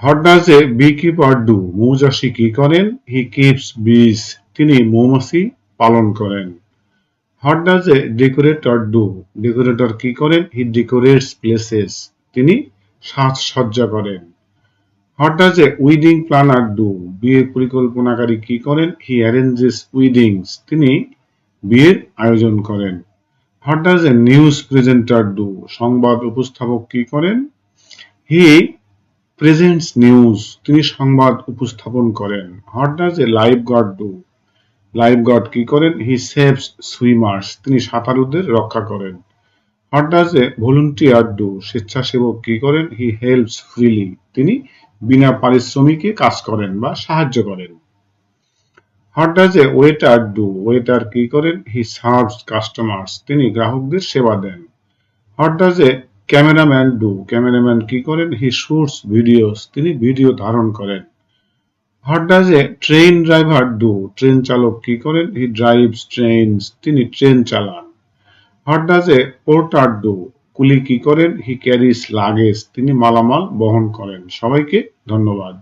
What does a beekeeper do? মৌচাষী কি করেন? হি কিপস বিজ, তিনি মৌমাছি পালন করেন। What does a decorator do? Decorator কি করেন? হি ডেকোরেটস প্লেসেস, তিনি সাজসজ্জা করেন। What does a wedding planner do? বিয়ের পরিকল্পনাকারী কি করেন? হি অ্যারেঞ্জেস উইডিংস, তিনি বিয়ের আয়োজন করেন। What does A news presenter do? সংবাদ উপস্থাপক কি করেন? হি প্রেজেন্টস নিউজ, তিনি সংবাদ উপস্থাপন করেন। What does a lifeguard do? Lifeguard কি করেন? হি সেভস সুইমার্স, তিনি সাঁতারুদের রক্ষা করেন। What does a volunteer do? স্বেচ্ছাসেবক কি করেন? হি হেল্পস ফ্রিলি, তিনি বিনা পারিশ্রমিকে কাজ করেন বা সাহায্য করেন। What does a waiter do? Waiter কি করেন? হি সার্ভস কাস্টমার্স, তিনি গ্রাহকদের সেবা দেন। What does a cameraman do? Cameraman কি করেন? হি শুটস ভিডিওস, তিনি ভিডিও ধারণ করেন। What does a train driver do? Train চালক কি করেন? হি ড্রাইভস ট্রেনস, তিনি ট্রেন চালান। What does a porter do? কুলি কি করেন? হি ক্যারিস লাগেজ, তিনি মালামাল বহন করেন। সবাইকে ধন্যবাদ।